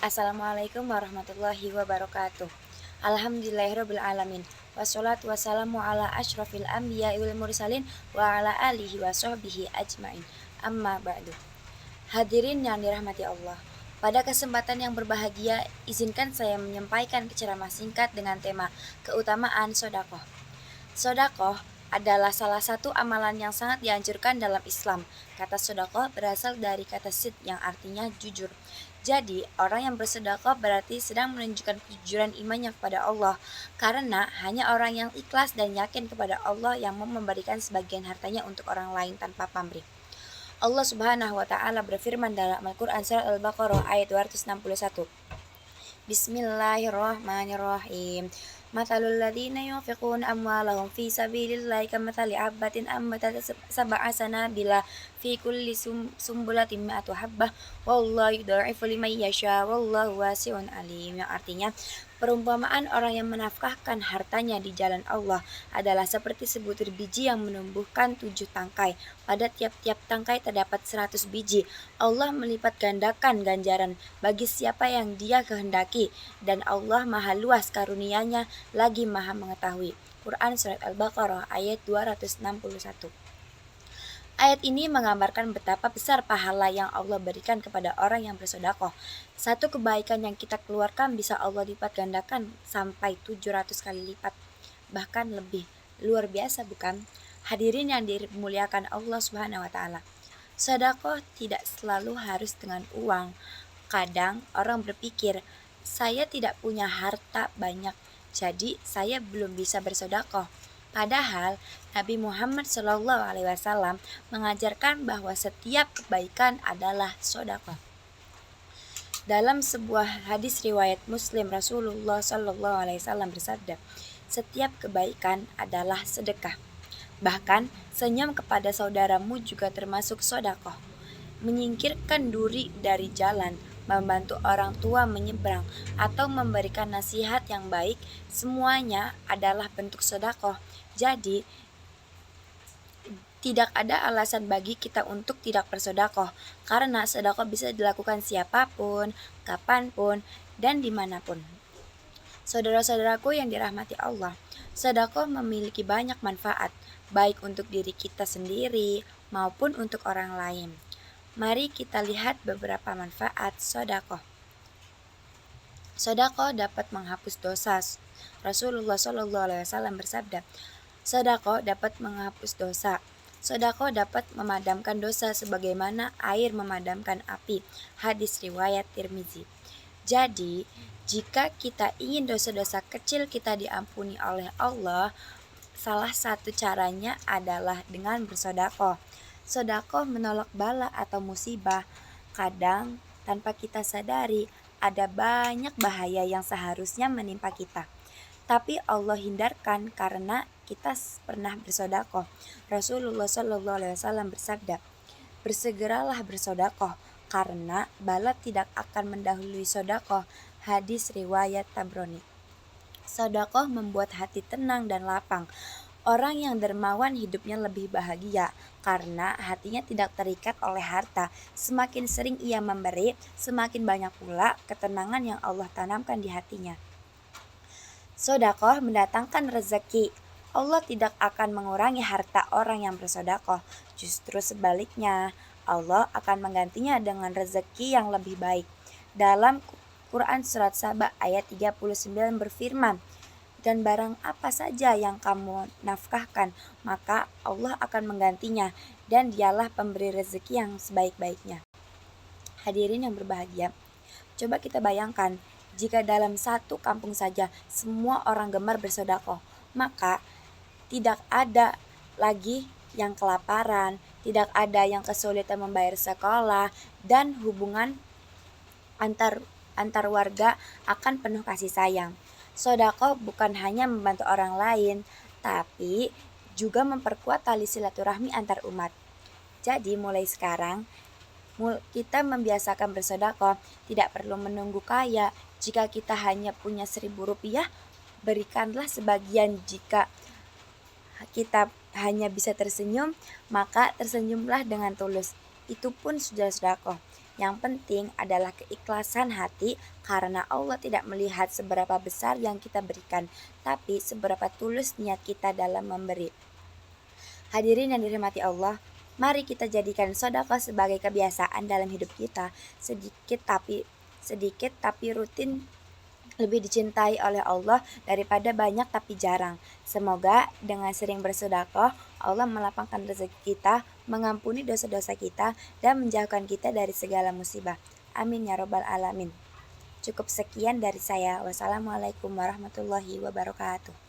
Assalamualaikum warahmatullahi wabarakatuh. Alhamdulillahirabbil alamin. Wassalatu wassalamu ala asyrafil anbiya'i wal mursalin wa ala alihi wa sahbihi ajmain. Amma ba'du. Hadirin yang dirahmati Allah. Pada kesempatan yang berbahagia, izinkan saya menyampaikan ceramah singkat dengan tema keutamaan sedekah. Sedekah adalah salah satu amalan yang sangat dianjurkan dalam Islam. Kata sedekah berasal dari kata sid yang artinya jujur. Jadi, orang yang bersedekah berarti sedang menunjukkan kejujuran imannya kepada Allah, karena hanya orang yang ikhlas dan yakin kepada Allah yang mau memberikan sebagian hartanya untuk orang lain tanpa pamrih. Allah Subhanahu wa taala berfirman dalam Al-Qur'an surat Al-Baqarah ayat 261. Bismillahirrahmanirrahim. Mathalul ladzina yunfiquna amwalahum fi sabilillahi kamathali habbatin ambatat sab'a sanabila fi kulli sumbulatin mi'atu habbah wallahu yudha'ifu liman yasha wallahu wasi'un alim. Yang artinya, perumpamaan orang yang menafkahkan hartanya di jalan Allah adalah seperti sebutir biji yang menumbuhkan 7 tangkai. Pada tiap-tiap tangkai terdapat 100 biji. Allah melipat gandakan ganjaran bagi siapa yang Dia kehendaki, dan Allah Maha luas karunia-Nya lagi Maha mengetahui. Quran surat Al-Baqarah ayat 261. Ayat ini menggambarkan betapa besar pahala yang Allah berikan kepada orang yang bersedekah. Satu kebaikan yang kita keluarkan bisa Allah lipat gandakan sampai 700 kali lipat, bahkan lebih. Luar biasa bukan? Hadirin yang dimuliakan Allah Subhanahu wa taala. Sedekah tidak selalu harus dengan uang. Kadang orang berpikir, saya tidak punya harta banyak, jadi saya belum bisa bersedekah. Padahal Nabi Muhammad SAW mengajarkan bahwa setiap kebaikan adalah sedekah. Dalam sebuah hadis riwayat Muslim, Rasulullah SAW bersabda, setiap kebaikan adalah sedekah. Bahkan senyum kepada saudaramu juga termasuk sedekah. Menyingkirkan duri dari jalan, membantu orang tua menyeberang, atau memberikan nasihat yang baik, semuanya adalah bentuk sedekah. Jadi, tidak ada alasan bagi kita untuk tidak bersedekah, karena sedekah bisa dilakukan siapapun, kapanpun, dan dimanapun. Saudara-saudaraku yang dirahmati Allah, sedekah memiliki banyak manfaat, baik untuk diri kita sendiri maupun untuk orang lain. Mari kita lihat beberapa manfaat sedekah. Sedekah dapat menghapus dosa. Rasulullah SAW bersabda, sedekah dapat menghapus dosa. Sedekah dapat memadamkan dosa sebagaimana air memadamkan api. Hadis riwayat Tirmizi. Jadi, jika kita ingin dosa-dosa kecil kita diampuni oleh Allah, salah satu caranya adalah dengan bersedekah. Sedekah menolak bala atau musibah. Kadang, tanpa kita sadari, ada banyak bahaya yang seharusnya menimpa kita, tapi Allah hindarkan karena kita pernah bersedekah. Rasulullah SAW bersabda, bersegeralah bersedekah karena bala tidak akan mendahului sedekah. Hadis riwayat Tabrani. Sedekah membuat hati tenang dan lapang. Orang yang dermawan hidupnya lebih bahagia karena hatinya tidak terikat oleh harta. Semakin sering ia memberi, semakin banyak pula ketenangan yang Allah tanamkan di hatinya. Sedekah mendatangkan rezeki. Allah tidak akan mengurangi harta orang yang bersedekah. Justru sebaliknya, Allah akan menggantinya dengan rezeki yang lebih baik. Dalam Quran surat Saba ayat 39 berfirman, dan barang apa saja yang kamu nafkahkan, maka Allah akan menggantinya, dan Dialah pemberi rezeki yang sebaik-baiknya. Hadirin yang berbahagia, coba kita bayangkan, jika dalam satu kampung saja semua orang gemar bersedekah, maka tidak ada lagi yang kelaparan, tidak ada yang kesulitan membayar sekolah, dan hubungan antar warga akan penuh kasih sayang. Sedekah bukan hanya membantu orang lain, tapi juga memperkuat tali silaturahmi antar umat. Jadi mulai sekarang kita membiasakan bersedekah, tidak perlu menunggu kaya. Jika kita hanya punya 1.000 rupiah, berikanlah sebagian. Jika kita hanya bisa tersenyum, maka tersenyumlah dengan tulus. Itu pun sudah sedekah. Yang penting adalah keikhlasan hati, karena Allah tidak melihat seberapa besar yang kita berikan, tapi seberapa tulus niat kita dalam memberi. Hadirin yang dirahmati Allah, mari kita jadikan sedekah sebagai kebiasaan dalam hidup kita, sedikit tapi rutin, lebih dicintai oleh Allah daripada banyak tapi jarang. Semoga dengan sering bersedekah, Allah melapangkan rezeki kita, mengampuni dosa-dosa kita, dan menjauhkan kita dari segala musibah. Amin ya robbal alamin. Cukup sekian dari saya. Wassalamualaikum warahmatullahi wabarakatuh.